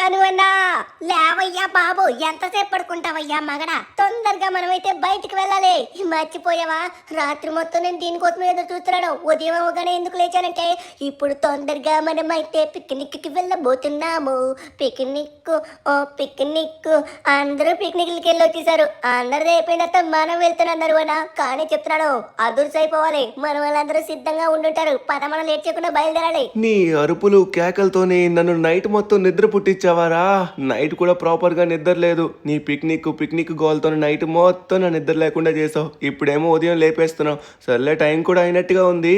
తనువన్నా లేవయ్యా బాబు, ఎంతసేపు పడుకుంటావయ్యా మగడా? తొందరగా మనమైతే బయటికి వెళ్ళాలి. మర్చిపోయావా? రాత్రి మొత్తం నేను దీనికోసం ఎదురు చూస్తున్నాను. ఉదయం అవగానే ఎందుకు లేచానంటే ఇప్పుడు తొందరగా మనమైతే పిక్నిక్ కి వెళ్ళబోతున్నాము. పిక్నిక్, ఓ పిక్నిక్. అందరూ పిక్నిక్లకి వెళ్ళి వచ్చేసారు. అందరిది అయిపోయిన తర్వాత మనం వెళ్తున్నాం తనువన్నా. కానీ చెప్తున్నాను, అదుర్స్ అయిపోవాలి. మన వాళ్ళందరూ సిద్ధంగా ఉండుంటారు. పద, మనం లేట్ చేయకుండా బయలుదేరాలి. నీ అరుపులు కేకలతోనే నన్ను నైట్ మొత్తం నిద్ర పుట్టించావారా? నైట్ కూడా ప్రాపర్ గా నిద్ర లేదు. నీ పిక్నిక్ గోల్తో నైట్ మొత్తం నా నిద్ర లేకుండా చేసావు. ఇప్పుడేమో ఉదయం లేపేస్తున్నావు. సర్లే, టైం కూడా అయినట్టుగా ఉంది.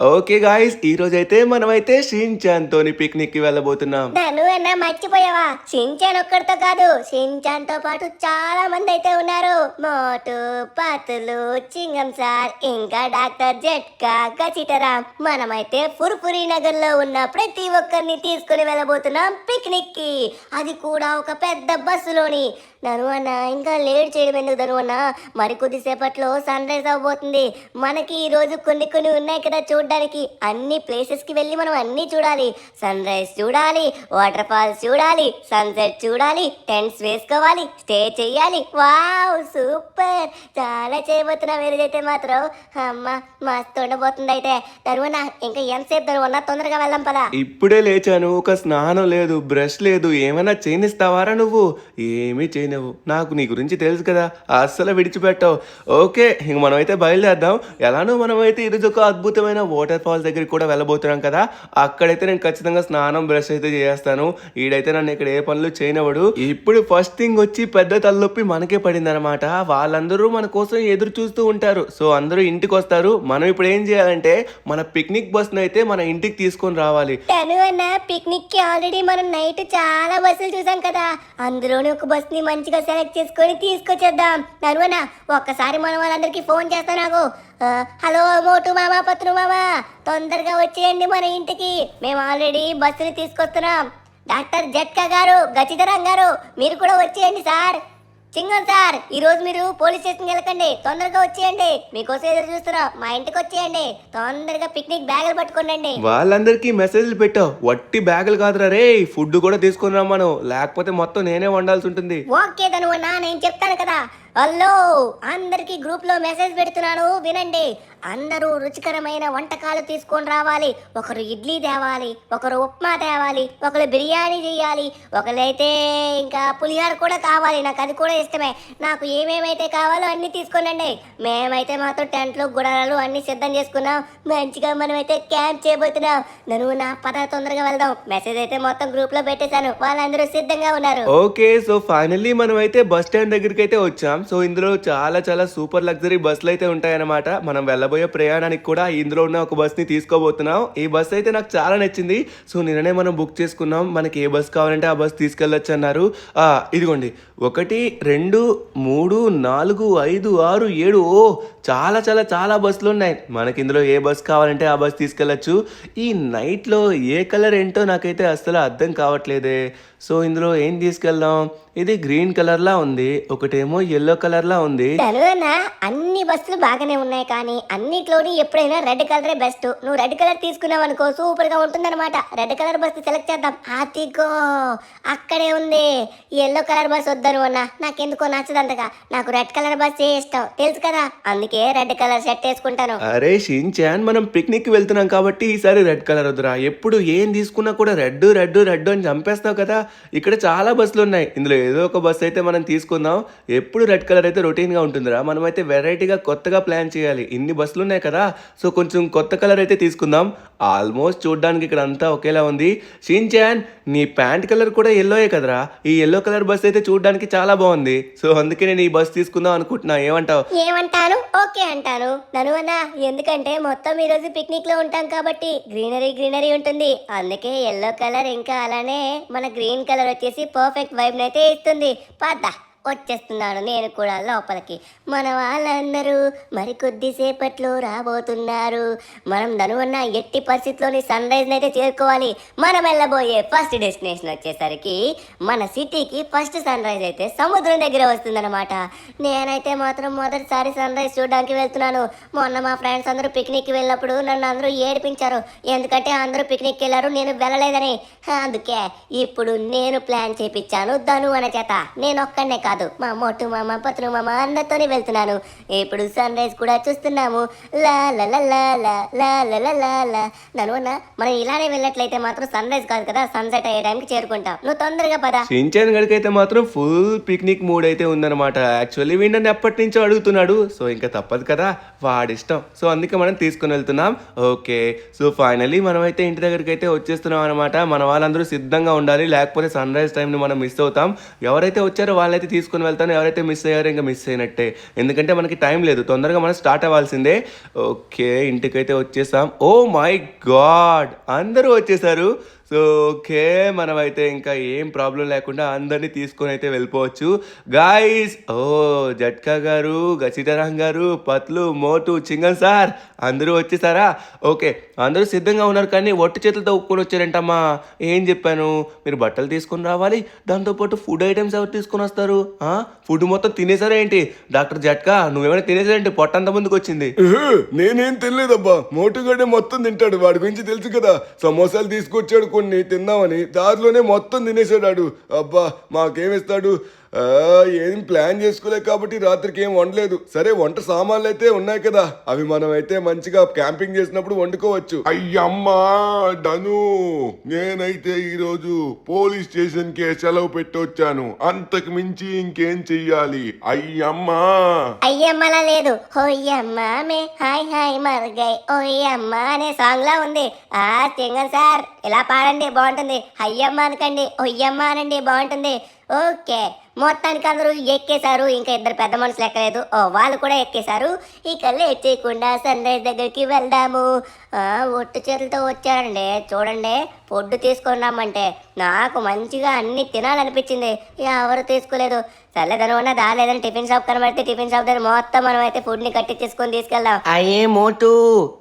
ఓకే గాయస్, ఈ రోజైతే మనమైతే షిన్చాన్ తోని పిక్నిక్ కి వెళ్ళబోతున్నాం. నన్ను అన్నా మర్చిపోయావా? షిన్చాన్ ఒక్కడితో కాదు, షిన్చాన్ తో పాటు చాలా మంది అయితే ఉన్నారు. మోటు పతులు, చింగం సార్, ఇంకా డాక్టర్ జట్కా, గచిటరాం. మనమైతే ఫుర్ఫురి నగర్ లో ఉన్న ప్రతి ఒక్కరిని తీసుకుని వెళ్ళబోతున్నాం పిక్నిక్ కి. అది కూడా ఒక పెద్ద బస్సులోని. నను అన్న, ఇంకా లేట్ చేయడం ఎందుకు ధను అన్న? మరి కొద్దిసేపట్లో సన్ రైజ్ అవబోతుంది. మనకి ఈ రోజు కొన్ని కొన్ని ఉన్నాయి కదా చూడడానికి. అన్ని ప్లేసెస్ కి వెళ్ళి మనం అన్ని చూడాలి. సన్ రైజ్ చూడాలి, వాటర్ ఫాల్స్ చూడాలి, సన్సెట్ చూడాలి, టెంట్స్ వేసుకోవాలి, స్టే చెయ్యాలి. Wow, super! చాలా చేయబోతున్నా. మీరైతే మాత్రం అమ్మ మస్తు ఉండబోతుంది. అయితే ధనువన్న, ఇంకా ఎంతసేపు ధనువన్న? తొందరగా వెళ్దాం పదా. ఇప్పుడే లేచాను, ఒక స్నానం లేదు, బ్రష్ లేదు. ఏమైనా చేయనిస్తావారా నువ్వు? ఏమీ చేయనివ్వు. నాకు నీ గురించి తెలుసు కదా, అస్సలు విడిచిపెట్టావు. ఓకే, ఇంక మనమైతే బయలుదేద్దాం. ఎలానో మనమైతే ఈరోజు ఒక అద్భుతమైన వాటర్ ఫాల్స్ దగ్గరికి కూడా వెళ్ళబోతున్నాం కదా. అక్కడైతే నేను ఖచ్చితంగా స్నానం, బ్రష్ అయితే చేస్తాను. ఈడైతే నన్ను ఇక్కడ ఏ పనులు చేయనివ్వడు. ఇప్పుడు ఫస్ట్ థింగ్ వచ్చి పెద్ద తలనొప్పి మనకే పడింది అనమాట. వాళ్ళందరూ మన కోసం ఎదురు చూస్తూ ఉంటారు. సో అందరూ ఇంటికి వస్తారు. మనం ఇప్పుడు ఏం చేయాలంటే మన పిక్నిక్ బస్ అయితే మన ఇంటికి తీసుకొని రావాలి. తను అన్న, పిక్నిక్ కి ఆల్రెడీ మనం నైట్ చాలా బస్సులు చూసాం కదా. అందులోనే ఒక బస్ ని మంచిగా సెలెక్ట్ చేసుకొని తీసుకొచ్చేద్దాం. తను అన్న, ఒక్కసారి మనం వాళ్ళందరికీ ఫోన్ చేస్తా నాకు. హలో మోటు మామ, పత్రు మామ, తొందరగా వచ్చేయండి మన ఇంటికి. మేము ఆల్రెడీ బస్సుని తీసుకొస్తున్నాం. డాక్టర్ జట్కా గారు, గచిధరం గారు, మీరు కూడా వచ్చేయండి సార్. చింగం సార్, ఈ రోజు మీరు పోలీస్ స్టేషన్కి వెళ్ళకండి, తొందరగా వచ్చేయండి. మీకోసం ఎదురు చూస్తున్నాం. మా ఇంటికి వచ్చేయండి. తొందరగా పిక్నిక్ బ్యాగులు పట్టుకోండి. వాళ్ళందరికీ మెసేజ్లు పెట్టావు. వట్టి బ్యాగులు కాదురా రే, ఫుడ్ కూడా తీసుకొని రమ్మను, లేకపోతే మొత్తం నేనే వండాల్సి ఉంటుంది. ఓకే ధనువన్నా, నేను చెప్తాను కదా. హలో, అందరికి గ్రూప్ లో మెసేజ్ పెడుతున్నాను, వినండి. అందరూ రుచికరమైన వంటకాలు తీసుకొని రావాలి. ఒకరు ఇడ్లీ తేవాలి, ఒకరు ఉప్మా తేవాలి, ఒకరు బిర్యానీ చేయాలి, ఒకరైతే ఇంకా పులిహోర కూడా కావాలి. నాకు అది కూడా ఇష్టమే. నాకు ఏమేమైతే కావాలో అన్ని తీసుకోనండి. మేమైతే మాత్రం టెంట్లు, గుడారాలు అన్ని సిద్ధం చేసుకున్నాం. మంచిగా మనమైతే క్యాంప్ చేయబోతున్నాం. నన్ను నా పద, తొందరగా వెళ్దాం. మెసేజ్ అయితే మొత్తం గ్రూప్ లో పెట్టేశాను. వాళ్ళందరూ సిద్ధంగా ఉన్నారు. ఓకే, సో ఫైనల్లీ మనం అయితే బస్ స్టాండ్ దగ్గరికి అయితే వచ్చాం. సో ఇందులో చాలా చాలా సూపర్ లగ్జరీ బస్సులు అయితే ఉంటాయన్నమాట. మనం వెళ్ళబోయే ప్రయాణానికి కూడా ఇందులో ఉన్న ఒక బస్ ని తీసుకోబోతున్నాం. ఈ బస్ అయితే నాకు చాలా నచ్చింది. సో నిన్ననే మనం బుక్ చేసుకున్నాం. మనకి ఏ బస్ కావాలంటే ఆ బస్ తీసుకెళ్ళొచ్చు అన్నారు. ఇదిగోండి, 1, 2, 3, 4, 5, 6, 7, ఓ చాలా చాలా చాలా బస్సులు ఉన్నాయి. మనకి ఇందులో ఏ బస్ కావాలంటే ఆ బస్ తీసుకెళ్ళచ్చు. ఈ నైట్లో ఏ కలర్ ఏంటో నాకైతే అస్సలు అర్థం కావట్లేదే. సో ఇందులో ఏం తీసుకెళ్దాం? ఇది గ్రీన్ కలర్ లా ఉంది, ఒకటేమో ఎల్లో కలర్ లా ఉంది. తనువన్నా, అన్ని బస్సులు బాగానే ఉన్నాయి, కానీ అన్నిట్లోని ఎప్పుడైనా రెడ్ కలరే బెస్ట్. నువ్వు రెడ్ కలర్ తీసుకున్నావు అనుకో, సూపర్ గా ఉంటుందన్నమాట. రెడ్ కలర్ బస్ సెలెక్ట్ చేద్దాం. అదిగో అక్కడే ఉంది. ఎల్లో కలర్ బస్ వద్దను అన్నా, నాకెందుకో నచ్చదంతగా. నాకు రెడ్ కలర్ బస్ ఇష్టం, తెలుసు కదా. అందుకే రెడ్ కలర్ షర్ట్ వేసుకుంటాను. అరే షిన్చాన్, మనం పిక్నిక్ కి వెళ్తున్నాం కాబట్టి ఈసారి రెడ్ కలర్ వద్దురా. ఎప్పుడు ఏం తీసుకున్నా కూడా రెడ్ రెడ్ రెడ్ అని చంపేస్తావు కదా. ఇక్కడ చాలా బస్సులు ఉన్నాయి, ఇందులో ఏదో ఒక బస్ అయితే మనం తీసుకుందాం. ఎప్పుడు రెడ్ కలర్ అయితే రొటీన్ గా ఉంటుందిరా. మనమైతే వెరైటీగా కొత్తగా ప్లాన్ చేయాలి. ఇన్ని బస్సులు ఉన్నాయి కదా, సో కొంచెం కొత్త కలర్ అయితే తీసుకుందాం. ఆల్మోస్ట్ చూడడానికి ఇక్కడ అంతా ఒకేలా ఉంది. షిన్చాన్, నీ ప్యాంట్ కలర్ కూడా ఎల్లోయే కదరా. ఈ ఎల్లో కలర్ బస్ అయితే చూడడానికి చాలా బాగుంది. సో అందుకే నేను ఈ బస్ తీసుకుందాం అనుకుంటున్నా. ఏమంటావు? ఏమంటాను? ఓకే అంటాను. ననువన్నా, ఎందుకంటే మొత్తం ఈ రోజు పిక్నిక్ లో ఉంటాం కాబట్టి గ్రీనరీ గ్రీనరీ ఉంటుంది. అందుకే ఎల్లో కలర్, ఇంకా అలానే మన గ్రీన్ కలర్ వచ్చేసి పర్ఫెక్ట్ వైబ్ అయితే ఇస్తుంది. పద వచ్చేస్తున్నాను నేను కూడా లోపలికి. మన వాళ్ళందరూ మరి కొద్దిసేపట్లో రాబోతున్నారు. మనం ధనువన్న ఎట్టి పరిస్థితిలోని సన్ రైజ్ అయితే చేరుకోవాలి. మనం వెళ్ళబోయే ఫస్ట్ డెస్టినేషన్ వచ్చేసరికి మన సిటీకి ఫస్ట్ సన్ రైజ్ అయితే సముద్రం దగ్గర వస్తుందన్నమాట. నేనైతే మాత్రం మొదటిసారి సన్ రైజ్ చూడడానికి వెళ్తున్నాను. మొన్న మా ఫ్రెండ్స్ అందరూ పిక్నిక్కి వెళ్ళినప్పుడు నన్ను అందరూ ఏడిపించారు, ఎందుకంటే అందరూ పిక్నిక్కి వెళ్ళారు, నేను వెళ్ళలేదని. అందుకే ఇప్పుడు నేను ప్లాన్ చేపించాను ధను అనే చేత. నేను ఒక్కడనే కాదు, మా మొట్టు మామ పతులు మామ అందరితోనే వెళ్తున్నాను. ఇప్పుడు సన్ రైజ్ కూడా చూస్తున్నాము. లా లా లా లా లా లా లా లా లా లా. ధను అన్న, మనం ఇలానే వెళ్ళినట్లయితే మాత్రం సన్ రైజ్ కాదు కదా, సన్సెట్ అయ్యే టైంకి చేరుకుంటాం. నువ్వు తొందరగా పద. షించాన్ గడికైతే మాత్రం ఫుల్ పిక్నిక్ మూడ్ అయితే ఉందన్నమాట. యాక్చువల్లీ వీడిని ఎప్పటి నుంచో అడుగుతున్నాడు, సో ఇంకా తప్పదు కదా, వాడిష్టం. సో అందుకే మనం తీసుకుని వెళ్తున్నాం. ఓకే, సో ఫైనలీ మనం అయితే ఇంటి దగ్గరికి అయితే వచ్చేస్తున్నాం అనమాట. మన వాళ్ళందరూ సిద్ధంగా ఉండాలి, లేకపోతే సన్ రైజ్ టైంని మనం మిస్ అవుతాం. ఎవరైతే వచ్చారో వాళ్ళైతే తీసుకుని వెళ్తాను, ఎవరైతే మిస్ అయ్యారో ఇంకా మిస్ అయినట్టే, ఎందుకంటే మనకి టైం లేదు, తొందరగా మనం స్టార్ట్ అవ్వాల్సిందే. ఓకే, ఇంటికైతే వచ్చేసాం. ఓ మై గాడ్, అందరూ వచ్చేసారు. సో ఓకే, మనమైతే ఇంకా ఏం ప్రాబ్లం లేకుండా అందరినీ తీసుకొని అయితే వెళ్ళిపోవచ్చు గాయస్. ఓ జట్కా గారు, గసిటరాం గారు, పత్లు, మోటు, చింగన్ సార్ అందరూ వచ్చేసారా? ఓకే, అందరూ సిద్ధంగా ఉన్నారు, కానీ ఒట్టి చేతులతో ఒప్పుకొని వచ్చారంటమ్మా. ఏం చెప్పాను, మీరు బట్టలు తీసుకొని రావాలి, దాంతోపాటు ఫుడ్ ఐటమ్స్ ఎవరు తీసుకొని వస్తారు? ఫుడ్ మొత్తం తినేసారా ఏంటి? డాక్టర్ జట్కా, నువ్వేమైనా తినేసారేంటి? పొట్టంత ముందుకు వచ్చింది. నేనేం తినలేదబ్బా, మోటుగాడే మొత్తం తింటాడు, వాడి గురించి తెలుసు కదా. సమోసాలు తీసుకొచ్చాడు, కొన్ని తిన్నామని, దారిలోనే మొత్తం తినేసాడు. అబ్బా, మాకేమిస్తాడు? ఏం ప్లాన్ చేసుకోలే కాబట్టి రాత్రికి ఏం వండలేదు. సరే, వంట సామాన్లు అయితే ఉన్నాయి కదా, అవి మనం అయితే మంచిగా క్యాంపింగ్ చేసినప్పుడు వండుకోవచ్చు. అయ్యమ్మా ధను, నేనైతే ఈరోజు పోలీస్ స్టేషన్ కే సెలవు పెట్టొచ్చాను, అంతకు మించి ఇంకేం చెయ్యాలి? అయ్యమ్మా అయ్యమ్మలా లేదు, హోయ్యమ్మ మే హాయ్ హాయ్ మర్గై ఓయ్యమ్మ అనే సాంగ్ లా ఉంది. చింగన్ సార్, ఇలా పాడండి బాగుంటుంది. అయ్యమ్మ అనకండి, ఒయ్యమ్మ అనండి, బాగుంటుంది. ఓకే, మొత్తానికి అందరూ ఎక్కేశారు, ఇంకా ఇద్దరు పెద్ద మనుషులు ఎక్కలేదు. వాళ్ళు కూడా ఎక్కేశారు. ఇక లేట్ చేయకుండా సన్ రైజ్ దగ్గరికి వెళ్దాము. ఒట్టు చేతులతో వచ్చారండి, చూడండి. ఫుడ్ తీసుకొని రమ్మంటే నాకు మంచిగా అన్ని తినాలనిపించింది, ఎవరు తీసుకోలేదు. సర్లేదను అన్న, దాలేదని టిఫిన్ షాప్ కనబడితే టిఫిన్ షాప్ దగ్గర మొత్తం మనం అయితే ఫుడ్ ని కట్టించేసుకొని తీసుకెళ్దాం. అయ్యే మోటు,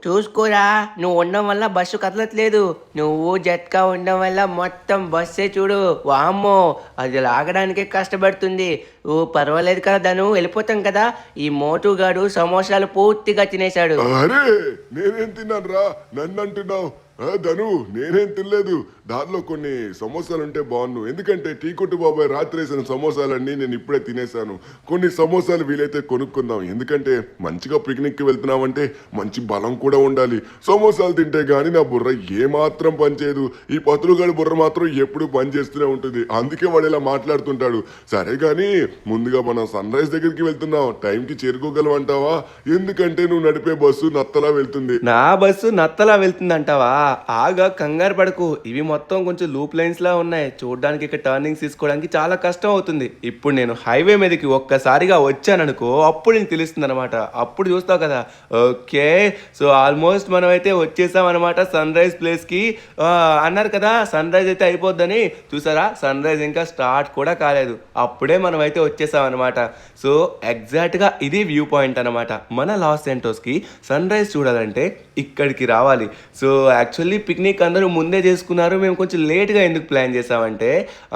చూసుకోరా, నువ్వు ఉండడం వల్ల బస్సు కదలట్లేదు. నువ్వు జట్కా ఉండడం వల్ల మొత్తం బస్సే చూడు. వామ్మో, అది లాగడానికే కష్టపడుతుంది. ఓ పర్వాలేదు కదా ధను, వెళ్ళిపోతాం కదా. ఈ మోటుగాడు సమోసాలు పూర్తిగా తినేశాడు. అరే, నేనేం తిన్నాను రా, నన్ను అంటున్నావు? ధను, నేనేం తినలేదు. దానిలో కొన్ని సమోసాలు ఉంటే బాగున్ను, ఎందుకంటే టీ కొట్టు బాబాయ్ రాత్రి వేసిన సమోసాలన్నీ నేను ఇప్పుడే తినేసాను. కొన్ని సమోసాలు వీలైతే కొనుక్కుందాం, ఎందుకంటే మంచిగా పిక్నిక్కి వెళ్తున్నామంటే మంచి బలం కూడా ఉండాలి. సమోసాలు తింటే గానీ నా బుర్ర ఏమాత్రం పనిచేయదు. ఈ పతులుగాడి బుర్ర మాత్రం ఎప్పుడు పనిచేస్తూనే ఉంటుంది, అందుకే వాడు ఇలా మాట్లాడుతుంటాడు. సరే కానీ ముందుగా మనం సన్ రైజ్ దగ్గరికి వెళ్తున్నాం, టైంకి చేరుకోగలం అంటావా? ఎందుకంటే నువ్వు నడిపే బస్సు నత్తలా వెళ్తుంది. నా బస్సు నత్తలా వెళ్తుందంటావా? ఆగా, కంగారు పడకు. ఇవి మొత్తం కొంచెం లూప్ లైన్స్ లా ఉన్నాయి, చూడడానికి ఇక్కడ టర్నింగ్స్ తీసుకోవడానికి చాలా కష్టం అవుతుంది. ఇప్పుడు నేను హైవే మీదకి ఒక్కసారిగా వచ్చాననుకో, అప్పుడు నీకు తెలుస్తుంది అనమాట, అప్పుడు చూస్తావు కదా. ఓకే, సో ఆల్మోస్ట్ మనం అయితే వచ్చేసాం అనమాట సన్ రైజ్ ప్లేస్ కి. అన్నారు కదా సన్ రైజ్ అయితే అయిపోద్దని, చూసారా, సన్ రైజ్ ఇంకా స్టార్ట్ కూడా కాలేదు, అప్పుడే మనం అయితే వచ్చేసాం అనమాట. సో ఎగ్జాక్ట్ గా ఇది వ్యూ పాయింట్ అనమాట. మన లాస్ ఏంటోస్ కి సన్ రైజ్ చూడాలంటే ఇక్కడికి రావాలి. సో యాక్చువల్లీ పిక్నిక్ అందరూ ముందే చేసుకున్నారు, మేము కొంచెం లేట్గా ఎందుకు ప్లాన్ చేసామంటే,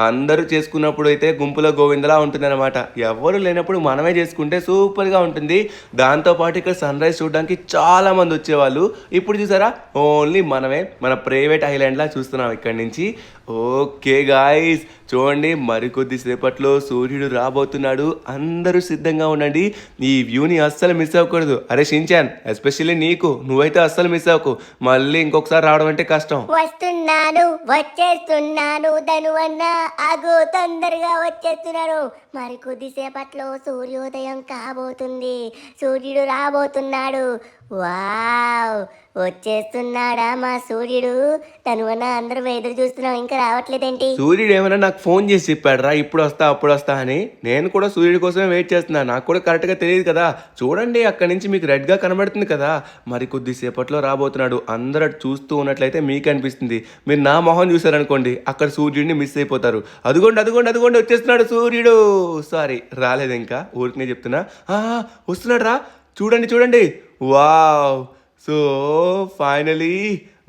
అందరూ చేసుకున్నప్పుడు అయితే గుంపులో గోవిందలా ఉంటుంది అనమాట. ఎవరు లేనప్పుడు మనమే చేసుకుంటే సూపర్గా ఉంటుంది. దాంతోపాటు ఇక్కడ సన్ రైజ్ చూడడానికి చాలా మంది వచ్చేవాళ్ళు. ఇప్పుడు చూసారా, ఓన్లీ మనమే మన ప్రైవేట్ ఐలాండ్లా చూస్తున్నాం ఇక్కడి నుంచి. ఓకే గాయస్, చూడండి, మరికొద్ది సేపట్లో సూర్యుడు రాబోతున్నాడు. అందరూ సిద్ధంగా ఉండండి, ఈ వ్యూని అస్సలు మిస్ అవ్వకూడదు. అరే షించాన్, ఎస్పెషల్లీ నీకు, నువ్వైతే అస్సలు మిస్ అవ్వకు, మళ్ళీ ఇంకొకసారి రావడం అంటే కష్టం. వస్తున్నాను, వచ్చేస్తున్నాను ధను అన్న, ఆగు, తొందరగా వచ్చేస్తున్నాను. మరి కొద్దిసేపట్లో సూర్యోదయం కాబోతుంది, సూర్యుడు రాబోతున్నాడు. వావ్, వచ్చేస్తున్నాడా మా సూర్యుడు? తనువన్న అందరూ ఎదురు చూస్తున్నాం, ఇంకా రావట్లేదేంటి? సూర్యుడు ఏమైనా నాకు ఫోన్ చేసి చెప్పాడురా ఇప్పుడు వస్తా అప్పుడు వస్తా అని. నేను కూడా సూర్యుడి కోసమే వెయిట్ చేస్తున్నా. నాకు కూడా కరెక్ట్గా తెలియదు కదా. చూడండి అక్కడి నుంచి మీకు రెడ్గా కనబడుతుంది కదా, మరి కొద్దిసేపట్లో రాబోతున్నాడు. అందరూ అటు చూస్తూ ఉన్నట్లయితే మీకు అనిపిస్తుంది. మీరు నా మొహం చూసారనుకోండి, అక్కడ సూర్యుడిని మిస్ అయిపోతారు. అదిగోండి అదిగోండి అదిగోండి వచ్చేస్తున్నాడు సూర్యుడు. సారీ రాలేదు, ఇంకా ఊరికనే చెప్తున్నా. వస్తున్నాడు రా, చూడండి చూడండి. వావ్, సో ఫైనలీ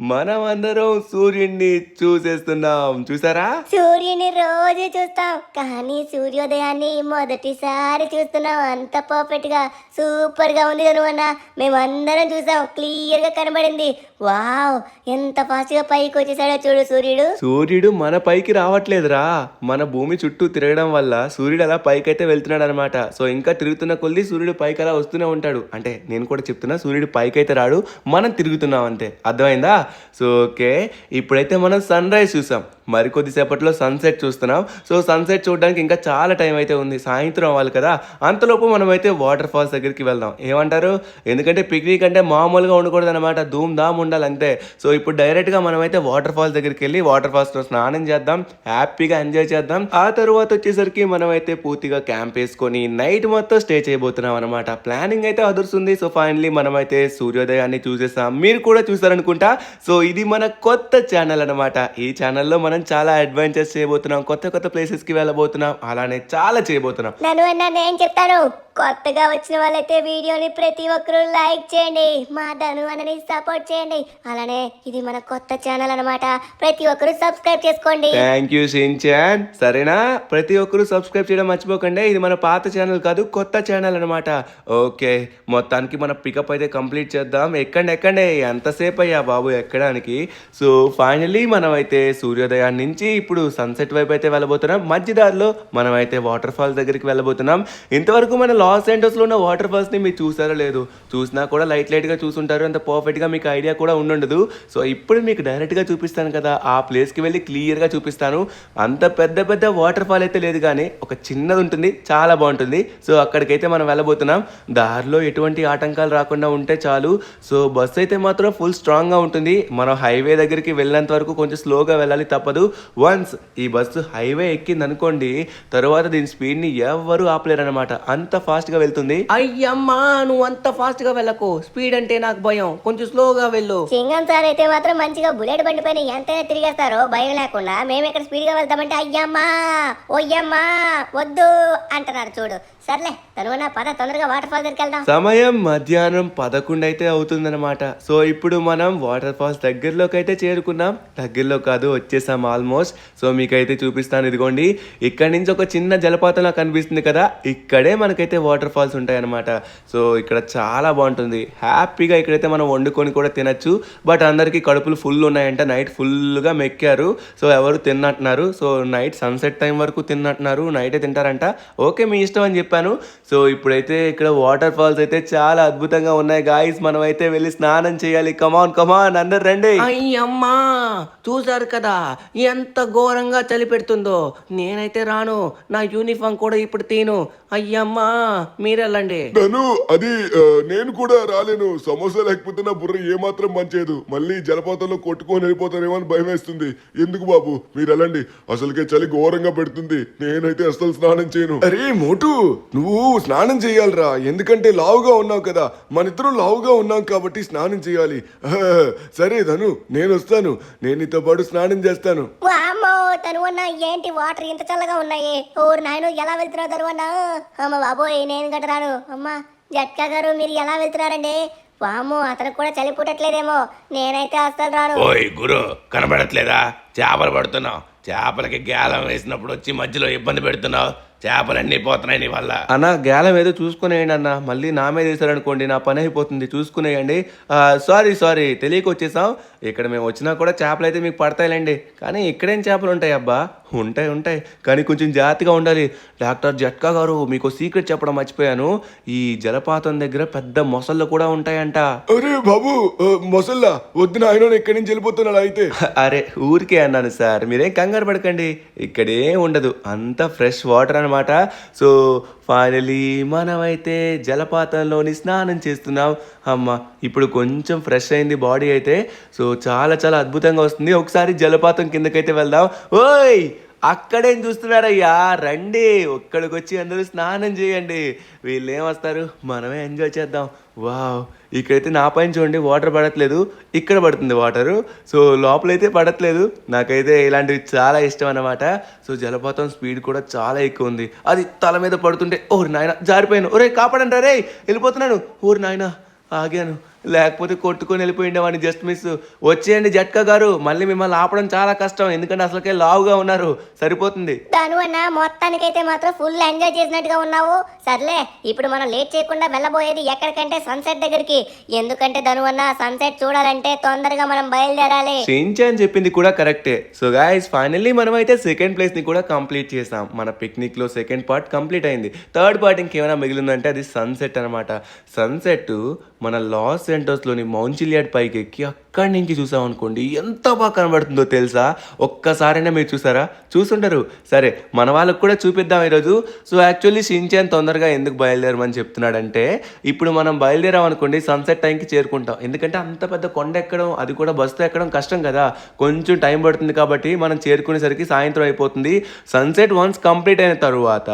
మనం అందరం సూర్యుడిని చూసేస్తున్నాం. చూసారా? సూర్యుని రోజు చూస్తాం, కానీ సూర్యోదయాన్ని మొదటిసారి చూస్తున్నాం. అంత పర్ఫెక్ట్ గా సూపర్ గా ఉంది తనువన్న. మేమందరం చూసాం, క్లియర్ గా కనబడింది. వావ్, ఎంత ఫాస్ట్ గా పైకి వచ్చేసాడో చూడు సూర్యుడు. సూర్యుడు మన పైకి రావట్లేదురా, మన భూమి చుట్టూ తిరగడం వల్ల సూర్యుడు అలా పైకైతే వెళ్తున్నాడు అనమాట. సో ఇంకా తిరుగుతున్న కొద్దీ సూర్యుడు పైకి అలా వస్తూనే ఉంటాడు. అంటే నేను కూడా చెప్తున్నా, సూర్యుడు పైకైతే రాడు, మనం తిరుగుతున్నాం అంతే. అర్థమైందా? సో ఓకే, ఇప్పుడైతే మనం సన్ రైజ్ చూసాం, మరికొద్దిసేపట్లో సన్సెట్ చూస్తున్నాం. సో సన్సెట్ చూడడానికి ఇంకా చాలా టైం అయితే ఉంది, సాయంత్రం అవ్వాలి కదా. అంతలోపు మనమైతే వాటర్ ఫాల్స్ దగ్గరికి వెళ్దాం. ఏమంటారు? ఎందుకంటే పిక్నిక్ అంటే మామూలుగా ఉండకూడదు అనమాట, ధూమ్ ధామ్ ఉండాలి అంతే. సో ఇప్పుడు డైరెక్ట్గా మనమైతే వాటర్ ఫాల్స్ దగ్గరికి వెళ్ళి వాటర్ ఫాల్స్లో స్నానం చేద్దాం, హ్యాపీగా ఎంజాయ్ చేద్దాం. ఆ తర్వాత వచ్చేసరికి మనమైతే పూర్తిగా క్యాంప్ వేసుకొని నైట్ మొత్తం స్టే చేయబోతున్నాం అనమాట. ప్లానింగ్ అయితే అదురుస్తుంది. సో ఫైనలీ మనమైతే సూర్యోదయాన్ని చూసేసాం, మీరు కూడా చూసారనుకుంటా. సో ఇది మన కొత్త ఛానల్ అనమాట. ఈ ఛానల్లో మనం చాలా అడ్వెంచర్స్ చేయబోతున్నాం, కొత్త కొత్త ప్లేసెస్కి వెళ్ళబోతున్నాం, అలానే చాలా చేయబోతున్నాం. నేను చెప్తాను, కొత్తగా వచ్చిన వాళ్ళైతే వీడియోని ప్రతి ఒక్కరూ లైక్ చేయండి, మా ధను అన్నని సపోర్ట్ చేయండి. అలానే ఇది మన కొత్త ఛానల్ అనమాట, ప్రతి ఒక్కరూ సబ్స్క్రైబ్ చేసుకోండి. Thank you Shin-chan. సరేనా? ప్రతి ఒక్కరూ సబ్స్క్రైబ్ చేయడం మర్చిపోకండి. ఇది మన పాత ఛానల్ కాదు, కొత్త ఛానల్ అనమాట. ఓకే, మొత్తానికి మన పికప్ అయితే కంప్లీట్ చేద్దాం. ఎక్కండి, ఎంతసేపు అయ్యా బాబు ఎక్కడానికి. సో ఫైనలీ మనం అయితే సూర్యోదయాన్ని నుంచి ఇప్పుడు సన్సెట్ వైపు అయితే వెళ్ళబోతున్నాం. మధ్యదారిలో మనం అయితే వాటర్ ఫాల్స్ దగ్గరికి వెళ్ళబోతున్నాం. ఇంతవరకు మన లాస్ ఏంజల్స్లో ఉన్న వాటర్ ఫాల్స్ని మీరు చూసారో లేదు, చూసినా కూడా లైట్గా చూసుంటారు, అంత పర్ఫెక్ట్గా మీకు ఐడియా కూడా ఉండదు. సో ఇప్పుడు మీకు డైరెక్ట్గా చూపిస్తాను కదా, ఆ ప్లేస్కి వెళ్ళి క్లియర్గా చూపిస్తాను. అంత పెద్ద వాటర్ ఫాల్ అయితే లేదు, కానీ ఒక చిన్నది ఉంటుంది, చాలా బాగుంటుంది. సో అక్కడికైతే మనం వెళ్ళబోతున్నాం. దారిలో ఎటువంటి ఆటంకాలు రాకుండా ఉంటే చాలు. సో బస్సు అయితే మాత్రం ఫుల్ స్ట్రాంగ్గా ఉంటుంది. మనం హైవే దగ్గరికి వెళ్ళినంత వరకు కొంచెం స్లోగా వెళ్ళాలి, తప్పదు. వన్స్ ఈ బస్సు హైవే ఎక్కింది అనుకోండి, తర్వాత దీని స్పీడ్ని ఎవరు ఆపలేరనమాట, అంత ఫాస్ట్గా వెళ్తుంది. అయ్యమ్మా, నువ్వు అంత ఫాస్ట్ గా వెళ్ళకు, స్పీడ్ అంటే నాకు భయం, కొంచెం స్లోగా వెళ్ళు. సింగం సార్ అయితే మాత్రం మంచిగా బుల్లెట్ బండి పైన ఎంతైనా తిరిగేస్తారో భయం లేకుండా. మేము ఇక్కడ స్పీడ్ గా వెళ్తామంటే అయ్యమ్మా ఓయ్యమ్మా వద్దు అంటున్నారు చూడు. సర్లే తనువన్న పద, తొందరగా వాటర్ ఫాల్ దగ్గరికి వెళ్దాం. సమయం మధ్యాహ్నం 11 అయితే అవుతుందన్నమాట. సో ఇప్పుడు మనం వాటర్ ఫాల్స్ దగ్గరలోకి అయితే చేరుకున్నాం. దగ్గరలో కాదు, వచ్చేసాం ఆల్మోస్ట్. సో మీకైతే చూపిస్తాను, ఇదిగోండి. ఇక్కడ నుంచి ఒక చిన్న జలపాతం నాకు కనిపిస్తుంది కదా, ఇక్కడే మనకైతే వాటర్ ఫాల్స్ ఉంటాయి అన్నమాట. సో ఇక్కడ చాలా బాగుంటుంది, హ్యాపీగా ఇక్కడైతే మనం వండుకొని కూడా తినచ్చు. బట్ అందరికీ కడుపులు ఫుల్ ఉన్నాయంట, నైట్ ఫుల్గా మెక్కారు. సో ఎవరు తిన్నట్టున్నారు. సో నైట్ సన్సెట్ టైం వరకు తిన్నట్టున్నారు, నైటే తింటారంట. ఓకే, మీ ఇష్టం అని చెప్పాను. సో ఇప్పుడైతే ఇక్కడ వాటర్ ఫాల్స్ అయితే చాలా అద్భుతంగా ఉన్నాయి గాయస్. మనం అయితే వెళ్ళి స్నానం చేయాలి. కమాన్ అందరు రండి. అయ్యమ్మా, చూసారు కదా ఎంత ఘోరంగా చలి పెడుతుందో. నేనైతే రాను, నా యూనిఫామ్ కూడా ఇప్పుడు తీను. అయ్యమ్మా, మీరెళ్ళండి. ధను, అది నేను కూడా రాలేను. సమోసా లేకపోతే నా బుర్ర ఏమాత్రం మంచేదు. మళ్ళీ జలపాతంలో కొట్టుకొని వెళ్ళిపోతానేమో అని భయం వేస్తుంది. ఎందుకు బాబు, మీరు వెళ్ళండి. అసలుకే చలి ఘోరంగా పెడుతుంది, నేనైతే అసలు స్నానం చేయను. అరే మోటు, నువ్వు స్నానం చేయాలిరా, ఎందుకంటే లావుగా ఉన్నావు కదా. మన ఇద్దరం లావుగా ఉన్నాం కాబట్టి స్నానం చేయాలి. సరే ధను, నేను వస్తాను, నేను నీతో పాటు స్నానం చేస్తాను. వామ్మో తనువన్న, ఏంటి వాటర్ ఇంత చల్లగా ఉన్నాయి? ఓరు నాయను, ఎలా వెళ్తున్నావు తనువన్న? అమ్మ బాబోయ్, నేను గట్ట రాను. అమ్మ జట్కా గారు, మీరు ఎలా వెళ్తున్నారండి? వామ్మో, అతనికి కూడా చలి పుట్టట్లేదేమో. నేనైతే అస్సలు రాను. ఓయ్ గురు, కనబడట్లేదా? చేపలు పడుతున్నావు, చేపలకి గేలం వేసినప్పుడు వచ్చి మధ్యలో ఇబ్బంది పెడుతున్నావు. చేపలన్నీ పోతున్నాయి నీ వల్ల. అన్న గేలం ఏదో చూసుకునేయండి అన్న, మళ్ళీ నా మీద వేసారనుకోండి నా పని అయిపోతుంది. చూసుకునేయండి. సారీ తెలియక వచ్చేసాం. ఇక్కడ మేము వచ్చినా కూడా చేపలు అయితే మీకు పడతాయిలేండి, కానీ ఇక్కడేం చేపలు ఉంటాయి అబ్బా? ఉంటాయి, కానీ కొంచెం జాగ్రత్తగా ఉండాలి. డాక్టర్ జట్కా గారు, మీకు సీక్రెట్ చెప్పడం మర్చిపోయాను. ఈ జలపాతం దగ్గర పెద్ద మొసళ్ళు కూడా ఉంటాయంట. అరే బాబు, మొసల్లా వద్దు నాయన, ఇక్కడి నుంచి వెళ్ళిపోతున్నాడు అయితే. అరే ఊరికే అన్నాను సార్, మీరేం కంగారు పడకండి, ఇక్కడే ఉండదు, అంత ఫ్రెష్ వాటర్ అనమాట. సో ఫైనలీ మనమైతే జలపాతంలోని స్నానం చేస్తున్నాం. అమ్మ ఇప్పుడు కొంచెం ఫ్రెష్ అయింది బాడీ అయితే. సో చాలా చాలా అద్భుతంగా వస్తుంది. ఒకసారి జలపాతం కిందకైతే వెళ్దాం. ఓయ్ అక్కడేం చూస్తున్నారయ్యా, రండి ఒక్కడికి వచ్చి అందరూ స్నానం చేయండి. వీళ్ళు ఏం వస్తారు, మనమే ఎంజాయ్ చేద్దాం. వావ్, ఇక్కడైతే నా పైన చూడండి వాటర్ పడట్లేదు, ఇక్కడ పడుతుంది వాటరు. సో లోపలైతే పడట్లేదు. నాకైతే ఇలాంటివి చాలా ఇష్టం అన్నమాట. సో జలపాతం స్పీడ్ కూడా చాలా ఎక్కువ ఉంది. అది తల మీద పడుతుంటే ఓరి నాయన జారిపోయాను, ఒరే కాపాడంటారా రే, వెళ్ళిపోతున్నాను. ఓరి నాయన ఆగాను, లేకపోతే కొట్టుకొని వెళ్ళిపోయిండేవాడిని. Just miss. వచ్చేయండి జట్కా గారు, మళ్ళీ మిమ్మల్ని ఆపడం చాలా కష్టం, ఎందుకంటే అసలుకే లావుగా ఉన్నారు. సరిపోతుంది. ధను అన్న మొత్తానికైతే మాత్రం ఫుల్ ఎంజాయ్ చేసినట్టుగా ఉన్నావు. సర్లే, ఇప్పుడు మనం లేట్ చేయకుండా వెళ్ళబోయేది ఎక్కడికంటే సన్సెట్ దగ్గరికి. ఎందుకంటే ధను అన్న సన్సెట్ చూడాలంటే తొందరగా మనం బయలుదేరాలి. షించాన్ చెప్పింది కూడా కరెక్టే. సో గైస్ ఫైనల్లీ మనం అయితే సెకండ్ ప్లేస్ ని కూడా కంప్లీట్ చేసాం. మన పిక్నిక్ లో సెకండ్ పార్ట్ కంప్లీట్ అయింది. థర్డ్ పార్ట్ ఇంకేమైనా మిగిలిందంటే అది సన్సెట్ అనమాట. సన్సెట్ మన లాస్ ఏంజల్స్లోని మౌంట్ చిలియాడ్ పైకి ఎక్కి అక్కడి నుంచి చూసాం అనుకోండి, ఎంత బాగా కనబడుతుందో తెలుసా. ఒక్కసారైనా మీరు చూసారా? చూసుంటారు. సరే, మన వాళ్ళకు కూడా చూపిద్దాం ఈరోజు. సో యాక్చువల్లీ షించాన్ తొందరగా ఎందుకు బయలుదేరమని చెప్తున్నాడంటే, ఇప్పుడు మనం బయలుదేరాం అనుకోండి సన్సెట్ టైంకి చేరుకుంటాం. ఎందుకంటే అంత పెద్ద కొండ ఎక్కడం, అది కూడా బస్సుతో ఎక్కడం కష్టం కదా, కొంచెం టైం పడుతుంది. కాబట్టి మనం చేరుకునేసరికి సాయంత్రం అయిపోతుంది. సన్సెట్ వన్స్ కంప్లీట్ అయిన తరువాత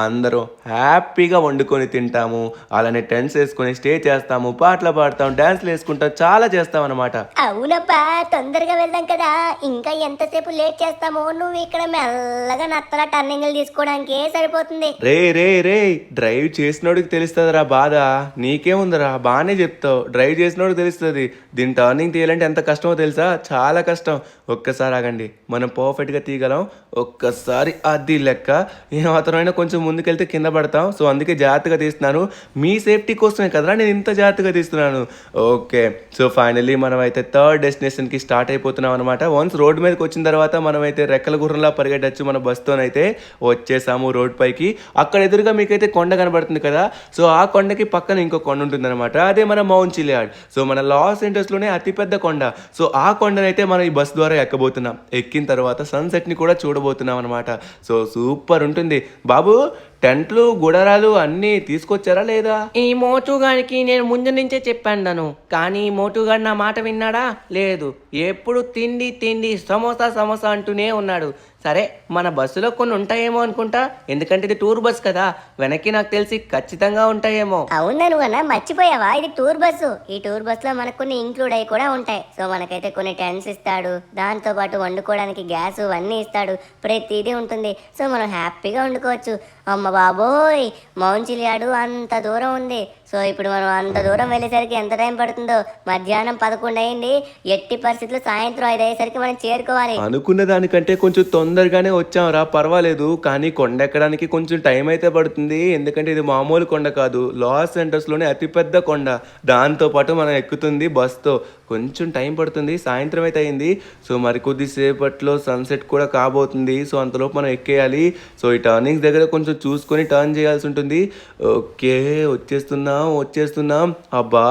అందరం హ్యాపీగా వండుకొని తింటాము, అలానే టెంట్స్ వేసుకొని స్టే చేస్తాము, పాటలు పాడతాం, డాన్స్లు వేసుకుంటాం, చాలా చేస్తాం అనమాట. అవునబ్బా, తొందరగా వెళ్దాం కదా, ఇంకా ఎంతసేపు లేట్ చేస్తామో. నువ్వు ఇక్కడ మెల్లగా నత్తల టర్నింగ్లు తీసుకోవడానికి సరిపోతుంది. రే రే రే డ్రైవ్ చేసినోడికి తెలుస్తుందిరా బాధ, నీకేముందిరా, బాగానే చెప్తావు. డ్రైవ్ చేసినోడికి తెలుస్తుంది. దీని టర్నింగ్ తీయాలంటే ఎంత కష్టమో తెలుసా, చాలా కష్టం. ఒక్కసారి ఆగండి, మనం పర్ఫెక్ట్గా తీయగలం. ఒక్కసారి అది లెక్క. ఏమాత్రమైనా కొంచెం ముందుకెళ్తే కింద పడతాం. సో అందుకే జాగ్రత్తగా తీస్తున్నాను, మీ సేఫ్టీ కోసమే కదరా నేను ఇంత జాగ్రత్తగా తీస్తున్నాను. ఓకే, సో ఫైనల్లీ మనం అయితే థర్డ్ డెస్టినేషన్కి స్టార్ట్ అయిపోతున్నాం అనమాట. వన్స్ రోడ్ మీదకి వచ్చిన తర్వాత మనమైతే రెక్కల గుర్రంలా పరిగెట్టచ్చు మన బస్తోనైతే. వచ్చేసాము రోడ్ పైకి. అక్కడ ఎదురుగా మీకైతే కొండ కనబడుతుంది కదా, సో ఆ కొండకి పక్కన ఇంకో కొండ ఉంటుందన్నమాట. అదే మన మౌంట్ చిలియాడ్. సో మన లాస్ ఏంజల్స్లోనే అతిపెద్ద కొండ. సో ఆ కొండనైతే మనం ఈ బస్ ద్వారా ఎక్కబోతున్నాం. ఎక్కిన తర్వాత సన్సెట్ని కూడా చూడబోతున్నాం అనమాట. సో సూపర్ ఉంటుంది. బాబు టెంట్లు గుడారాలు అన్నీ తీసుకొచ్చారా లేదా? ఈ మోటుగాడికి నేను ముందు నుంచే చెప్పాను, కానీ ఈ మోటుగాడు నా మాట విన్నాడా? లేదు. ఎప్పుడు తిండి తిండి సమోసా సమోసా అంటూనే ఉన్నాడు. సరే, మన బస్సులో కొన్ని ఉంటాయేమో అనుకుంటా, ఎందుకంటే ఇది టూర్ బస్ కదా, వెనక్కి నాకు తెలిసి ఖచ్చితంగా ఉంటాయేమో. అవునా నువ్వు అన్న మర్చిపోయావా, ఇది టూర్ బస్సు. ఈ టూర్ బస్ లో మనకు కొన్ని ఇంక్లూడ్ అయి కూడా ఉంటాయి. సో మనకైతే కొన్ని టెంట్స్ ఇస్తాడు, దాంతో పాటు వండుకోవడానికి గ్యాస్ అన్నీ ఇస్తాడు, ప్రతిదీ ఉంటుంది. సో మనం హ్యాపీగా వండుకోవచ్చు. అమ్మ బాబోయ్, మౌంట్ చిలియాడ్ అంత దూరం ఉంది. సో ఇప్పుడు మనం అంత దూరం వెళ్ళేసరికి ఎంత టైం పడుతుందో, మధ్యాహ్నం 11 అయింది. ఎట్టి పరిస్థితుల్లో సాయంత్రం 5 అయ్యేసరికి మనం చేరుకోవాలి. అనుకున్న దానికంటే కొంచెం తొందరగానే వచ్చాంరా, పర్వాలేదు. కానీ కొండ ఎక్కడానికి కొంచెం టైం అయితే పడుతుంది, ఎందుకంటే ఇది మామూలు కొండ కాదు, లాస్ ఏంజల్స్లోనే అతిపెద్ద కొండ. దాంతోపాటు మనం ఎక్కుతుంది బస్తో, కొంచెం టైం పడుతుంది. సాయంత్రం అయితే అయింది. సో మరి కొద్దిసేపట్లో సన్సెట్ కూడా కాబోతుంది. సో అంతలోపు మనం ఎక్కేయాలి. సో ఈ టర్నింగ్స్ దగ్గర కొంచెం చూసుకొని టర్న్ చేయాల్సి ఉంటుంది. ఓకే, వచ్చేస్తున్నాం. అబ్బా,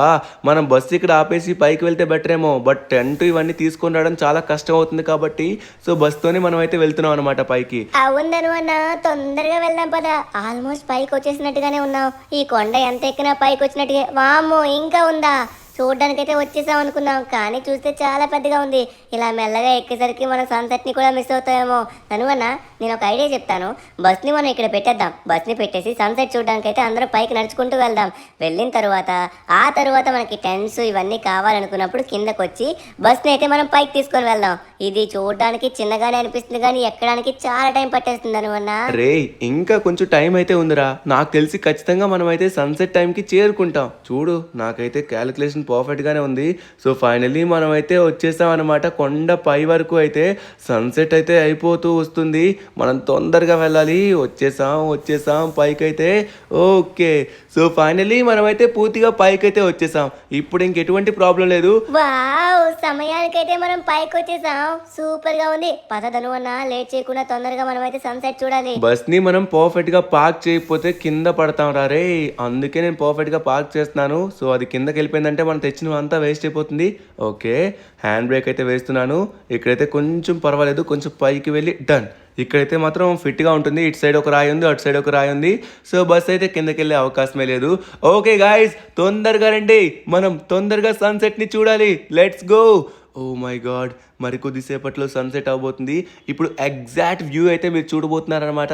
మనం బస్సు ఇక్కడ ఆపేసి పైకి వెళ్తే బెటర్ ఏమో, బట్ టెంట్ ఇవన్నీ తీసుకొని రావడం చాలా కష్టం అవుతుంది. కాబట్టి సో బస్తోనే మనం అయితే వెళ్తున్నాం అనమాట పైకి. అవును అన్న, తొందరగా వెళ్దాం పద. ఆల్మోస్ట్ పైకి వచ్చేసినట్టుగానే ఉన్నాం. ఈ కొండ ఎంత ఎక్కినా పైకి వచ్చినట్టుగా. వామ్మో, ఇంకా ఉందా? చూడడానికైతే వచ్చేసాం అనుకున్నాం, కానీ చూస్తే చాలా పెద్దగా ఉంది. ఇలా మెల్లగా ఎక్కేసరికి మన సన్సెట్ని కూడా మిస్ అవుతామేమో. అనువన్న, నేను ఒక ఐడియా చెప్తాను. బస్ని మనం ఇక్కడ పెట్టేద్దాం. బస్ని పెట్టేసి సన్సెట్ చూడడానికైతే అందరం పైకి నడుచుకుంటూ వెళ్దాం. వెళ్ళిన ఆ తర్వాత మనకి టెంట్స్ ఇవన్నీ కావాలనుకున్నప్పుడు కిందకు వచ్చి బస్ని అయితే మనం పైకి తీసుకొని వెళ్దాం. ఇది చూడడానికి చిన్నగానే అనిపిస్తుంది, కానీ ఎక్కడానికి చాలా టైం పట్టేస్తుంది. అనువన్న రే, ఇంకా కొంచెం టైం అయితే ఉందిరా. నాకు తెలిసి ఖచ్చితంగా మనం అయితే సన్సెట్ టైంకి చేరుకుంటాం. చూడు, నాకైతే క్యాలిక్యులేషన్ పర్ఫెక్ట్గానే ఉంది. సో ఫైనల్లీ మనం అయితే వచ్చేసాం అనమాట. కొండ పై వరకు అయితే సన్సెట్ అయితే అయిపోతూ వస్తుంది. మనం తొందరగా వెళ్ళాలి. వచ్చేసాం పైకైతే. ఓకే, సో ఫైనల్లీ మనం అయితే పూర్తిగా పైకైతే వచ్చేసాం. ఇప్పుడు ఇంకెటువంటి ప్రాబ్లం లేదు. వావ్, సమయానికైతే మనం పైకి వచ్చేసాం. సూపర్ గా ఉంది. పదదను అన్న, లేట్ చేయకుండా తొందరగా మనం అయితే సన్సెట్ చూడాలి. బస్ ని మనం పర్ఫెక్ట్ గా పార్క్ చేయకపోతే కింద పడతాం రా రే. అందుకే నేను పర్ఫెక్ట్ గా పార్క్ చేస్తున్నాను. సో అది కిందకి వెళ్ళిపోయిందంటే మనం తెచ్చినవంతా వేస్ట్ అయిపోతుంది. ఓకే, హ్యాండ్ బ్రేక్ అయితే వేస్తున్నాను. ఇక్కడైతే కొంచెం పర్వాలేదు, కొంచెం పైకి వెళ్ళి డన్. ఇక్కడైతే మాత్రం ఫిట్గా ఉంటుంది. ఇటు సైడ్ ఒక రాయి ఉంది, అటు సైడ్ ఒక రాయి ఉంది. సో బస్ అయితే కిందకి వెళ్ళే అవకాశమే లేదు. ఓకే గాయస్, తొందరగా రండి, మనం తొందరగా సన్సెట్ని చూడాలి. Let's go. Oh my god, మరి కొద్దిసేపట్లో సన్సెట్ అవబోతుంది. ఇప్పుడు ఎగ్జాక్ట్ వ్యూ అయితే మీరు చూడబోతున్నారనమాట.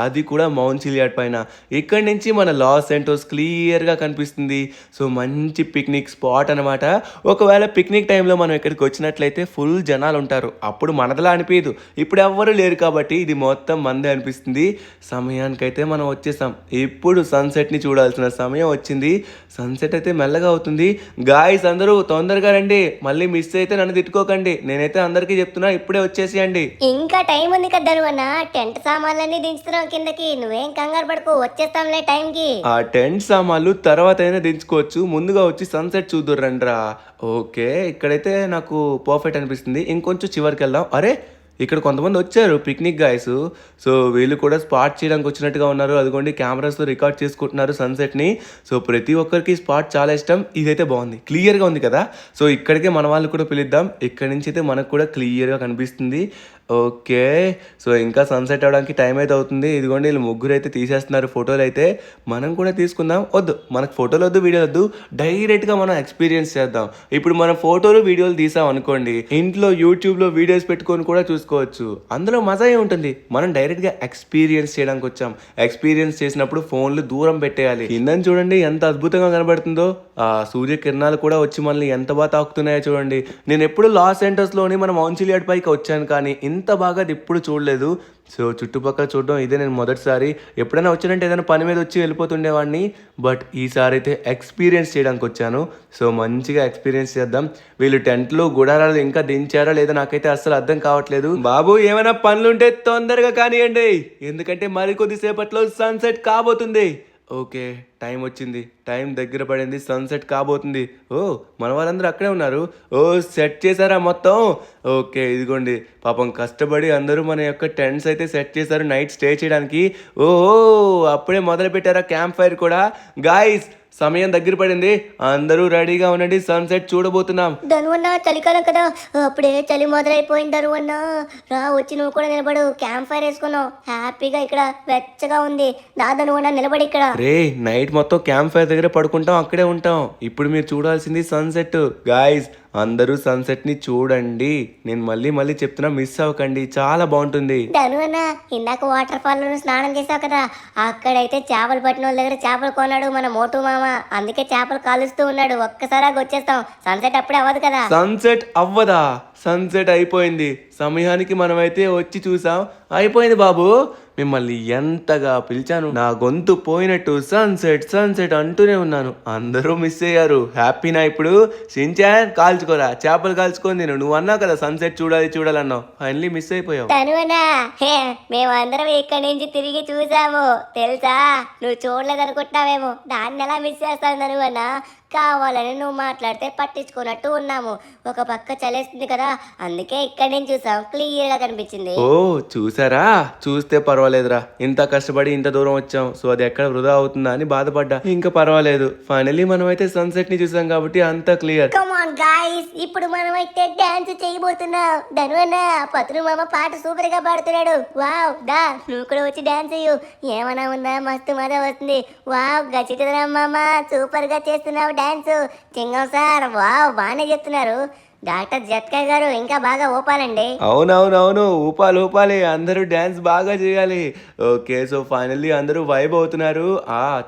అది కూడా మౌంట్ చిలియాడ్ పైన. ఇక్కడి నుంచి మన లాస్ సెంటోస్ క్లియర్గా కనిపిస్తుంది. సో మంచి పిక్నిక్ స్పాట్ అనమాట. ఒకవేళ పిక్నిక్ టైంలో మనం ఇక్కడికి వచ్చినట్లయితే ఫుల్ జనాలు ఉంటారు. అప్పుడు మనదలా అనిపించదు. ఇప్పుడు ఎవ్వరూ లేరు కాబట్టి ఇది మొత్తం మందే అనిపిస్తుంది. సమయానికైతే మనం వచ్చేసాం. ఇప్పుడు సన్సెట్ని చూడాల్సిన సమయం వచ్చింది. సన్సెట్ అయితే మెల్లగా అవుతుంది. గాయస్ అందరూ తొందరగా రండి, మళ్ళీ మిస్ అయితే నన్ను తిట్టుకోకండి. నేనైతే అందరికీ చెప్తున్నా, ఇప్పుడే వచ్చేసేయండి. ఇంకా టైం ఉంది కదా ధనువన్న, టెంట్ సామాన్లన్నీ దించుతున్నాం కిందకి. నువ్వేం కంగారు పడుకో, వచ్చేస్తాంలే టైంకి. ఆ టెంట్ సామాన్లు తర్వాత అయినా దించుకోవచ్చు, ముందుగా వచ్చి సన్సెట్ చూద్దురు రండ్రా. ఓకే, ఇక్కడైతే నాకు పర్ఫెక్ట్ అనిపిస్తుంది. ఇంకొంచెం చివరికి వెళ్దాం. అరే, ఇక్కడ కొంతమంది వచ్చారు పిక్నిక్ గాయస్. సో వీళ్ళు కూడా స్పాట్ చేయడానికి వచ్చినట్టుగా ఉన్నారు. అదిగోండి, కెమెరాస్తో రికార్డ్ చేసుకుంటున్నారు సన్సెట్ని. సో ప్రతి ఒక్కరికి స్పాట్ చాలా ఇష్టం. ఇదైతే బాగుంది, క్లియర్గా ఉంది కదా. సో ఇక్కడికే మన వాళ్ళు కూడా పిలుద్దాం. ఇక్కడి నుంచి అయితే మనకు కూడా క్లియర్గా కనిపిస్తుంది. ఓకే, సో ఇంకా సన్సెట్ అవ్వడానికి టైం అయితే అవుతుంది. ఇదిగోండి, వీళ్ళు ముగ్గురు అయితే తీసేస్తున్నారు ఫోటోలు అయితే. మనం కూడా తీసుకుందాం. వద్దు, మనకు ఫోటోలు వద్దు, వీడియోలు వద్దు, డైరెక్ట్గా మనం ఎక్స్పీరియన్స్ చేద్దాం. ఇప్పుడు మనం ఫోటోలు వీడియోలు తీసాం అనుకోండి, ఇంట్లో యూట్యూబ్లో వీడియోస్ పెట్టుకొని కూడా చూసుకోవచ్చు. అందులో మజా ఉంటుంది. మనం డైరెక్ట్గా ఎక్స్పీరియన్స్ చేయడానికి వచ్చాం. ఎక్స్పీరియన్స్ చేసినప్పుడు ఫోన్లు దూరం పెట్టేయాలి. కిందని చూడండి ఎంత అద్భుతంగా కనబడుతుందో. ఆ సూర్యకిరణాలు కూడా వచ్చి మనల్ని ఎంత బాగా తాకుతున్నాయో చూడండి. నేను ఎప్పుడు లాస్ ఏంజల్స్లోని మన మౌంట్ చిలియాడ్ పైకి వచ్చాను, కానీ ఇంత బాగా అది ఎప్పుడు చూడలేదు. సో చుట్టుపక్కల చూడడం ఇదే నేను మొదటిసారి. ఎప్పుడైనా వచ్చానంటే ఏదైనా పని మీద వచ్చి వెళ్ళిపోతుండేవాడిని, బట్ ఈసారి అయితే ఎక్స్పీరియన్స్ చేయడానికి వచ్చాను. సో మంచిగా ఎక్స్పీరియన్స్ చేద్దాం. వీళ్ళు టెంట్లు గుడారాలు ఇంకా దించారా లేదా నాకైతే అస్సలు అర్థం కావట్లేదు. బాబు, ఏమైనా పనులుంటే తొందరగా కానివ్వండి, ఎందుకంటే మరి కొద్దిసేపట్లో సన్సెట్ కాబోతుంది. ఓకే, టైం వచ్చింది, టైం దగ్గర పడింది, సన్సెట్ కాబోతుంది. ఓ, మన వాళ్ళందరూ అక్కడే ఉన్నారు. ఓ, సెట్ చేశారా మొత్తం? ఓకే, ఇదిగోండి, పాపం కష్టపడి అందరూ మన యొక్క టెంట్స్ అయితే సెట్ చేశారు నైట్ స్టే చేయడానికి. ఓహో, అప్పుడే మొదలు పెట్టారా క్యాంప్ ఫైర్ కూడా. గాయస్, సమయం దగ్గర పడింది, అందరూ రెడీగా ఉండండి, సన్సెట్ చూడబోతున్నాం. ధనువన్న, చలికాలం కదా, అప్పుడే చలి మొదలైపోయింది. ధనువన్న రా, వచ్చి నువ్వు కూడా నిలబడు. క్యాంప్ ఫైర్ వేసుకున్నావు హ్యాపీగా, ఇక్కడ వెచ్చగా ఉంది. దా ధనువన్న, నిలబడి ఇక్కడ. రే, నైట్ మొత్తం క్యాంప్ ఫైర్ దగ్గర పడుకుంటాం, అక్కడే ఉంటాం. ఇప్పుడు మీరు చూడాల్సింది సన్సెట్. గాయస్, అందరూ సన్సెట్ ని చూడండి. నేను మళ్ళీ చెప్తున్నా, మిస్ అవ్వకండి, చాలా బాగుంటుంది. ధనువన్న, ఇందాక వాటర్ ఫాల్ లో స్నానం చేసావు కదా, అక్కడైతే చేపలు పట్టిన వాళ్ళ దగ్గర చేపలు కొన్నాడు మన మోటు మామ. అందుకే చేపలు కాలుస్తూ ఉన్నాడు. ఒక్కసారి వచ్చేస్తాం, సన్సెట్ అప్పుడే అవ్వదు కదా. సన్సెట్ అవ్వదా? సన్సెట్ అయిపోయింది. సమయానికి మనమైతే వచ్చి చూసాం. అయిపోయింది బాబు, మిమ్మల్ని ఎంతగా పిలిచాను, నా గొంతు పోయినట్టు సన్సెట్ సన్సెట్ అంటూనే ఉన్నాను. అందరూ మిస్ అయ్యారు. హ్యాపీనా ఇప్పుడు? షిన్చాన్, కాల్చుకోరా, చేపలు కాల్చుకొని తిను. నువ్వు అన్నావు కదా సన్సెట్ చూడాలన్నావు, ఫైనలీ మిస్ అయిపోయావు. ధనువన్నా, మేమందరం ఇక్కడి నుంచి తిరిగి చూసాము తెలుసా. నువ్వు చూడలేదనుకుంటున్నావేమో, దాన్ని ఎలా మిస్ చేస్తాను ధనువన్నా. కావాలని నువ్వు మాట్లాడితే పట్టించుకున్నట్టు ఉన్నాము. ఒక పక్క చలేస్తుంది కదా, అందుకే ఇక్కడి నుంచి చూసాం, క్లియర్ గా కనిపించింది. ఓ, చూసారా? చూస్తే పర్వాలేదురా, ఇంత కష్టపడి ఇంత దూరం వచ్చాం. సో అది ఎక్కడ వృధా అవుతుందా అని బాధపడ్డా. ఇంకా పర్వాలేదు, ఫైనలీ మనమైతే సన్సెట్ ని చూసాం కాబట్టి అంతా క్లియర్. కమ్ ఆన్ గాయ్స్, ఇప్పుడు మనమైతే డాన్స్ చేయబోతున్నాం. ధనువన్నా, పతులు మామ పాట సూపర్ గా పాడుతున్నాడు. వావ్, దా నువ్వు కూడా వచ్చి డాన్స్ చెయ్యు. ఏమన్నా ఉందా, మస్తు మజా వస్తుంది. వావ్, గచ్చిరా మామ, సూపర్ గా చేస్తున్నావు డాన్స్. చింగం సార్, వావ్, బాగానే చెప్తున్నారు. డాక్టర్ జట్కా గారు ఇంకా బాగా ఊపాలండి. అవునవునవును, ఊపాలి, అందరూ డ్యాన్స్ బాగా చేయాలి. ఓకే, సో ఫైనల్లీ అందరూ వైబ్ అవుతున్నారు.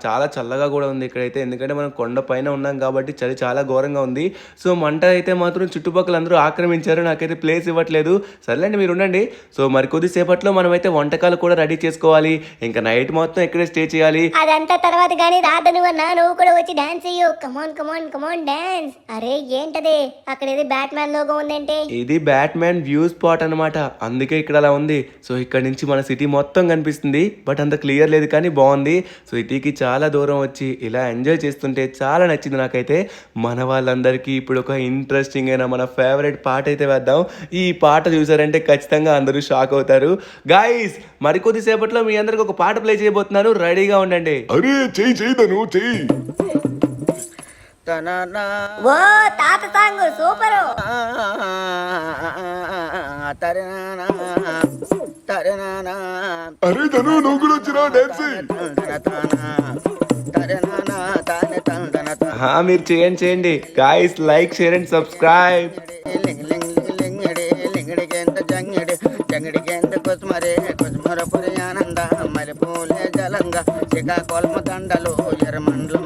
చాలా చల్లగా కూడా ఉంది ఇక్కడైతే, ఎందుకంటే మనం కొండ పైన ఉన్నాం కాబట్టి చలి చాలా ఘోరంగా ఉంది. సో మంట అయితే మాత్రం చుట్టుపక్కల అందరూ ఆక్రమించారు, నాకైతే ప్లేస్ ఇవ్వట్లేదు. సర్లేండి, మీరు ఉండండి. సో మరి కొద్దిసేపట్లో మనమైతే వంటకాలు కూడా రెడీ చేసుకోవాలి. ఇంకా నైట్ మొత్తం ఇక్కడే స్టే చేయాలి. అదంతా తర్వాత గానీ రాదను అన్నా, నువ్వు కూడా వచ్చి డాన్స్ చెయ్యు. కమాన్ కమాన్ కమాన్ డాన్స్. అరే ఏంటది అక్కడ, ఇది బ్యాట్మ్యాన్ లోగో ఉందేంటి? ఇది బ్యాట్మ్యాన్ వ్యూ స్పాట్ అనమాట, అందుకే ఇక్కడ అలా ఉంది. సో ఇక్కడ నుంచి మన సిటీ మొత్తం కనిపిస్తుంది, బట్ అంత క్లియర్ లేదు కానీ బాగుంది. సో సిటీకి చాలా దూరం వచ్చి ఇలా ఎంజాయ్ చేస్తుంటే చాలా నచ్చింది నాకైతే. మన వాళ్ళందరికీ ఇప్పుడు ఒక ఇంట్రెస్టింగ్ అయిన మన ఫేవరెట్ పాట అయితే వేద్దాం. ఈ పాట చూసారంటే ఖచ్చితంగా అందరూ షాక్ అవుతారు. గాయస్, మరికొద్ది సేపట్లో మీ అందరికి ఒక పాట ప్లే చేయబోతున్నాను, రెడీగా ఉండండి. అరే చెయ్యి ధను, చెయ్యి. ఓ తాత సాంగ్ సూపరు. తరనానా అరే ధను నువ్వు కూడా వచ్చినా డాన్స్ తరనానా తానే తందన మీరు చేయండి guys, like share and subscribe. లింగ్ లింగ్ లింగ్ లింగడికెంత జంగడికెంత కుస్మర పురి ఆనంద మరి పూలే జలంగా శ్రీకాకుళం దండలు ఎర్రమండ్లు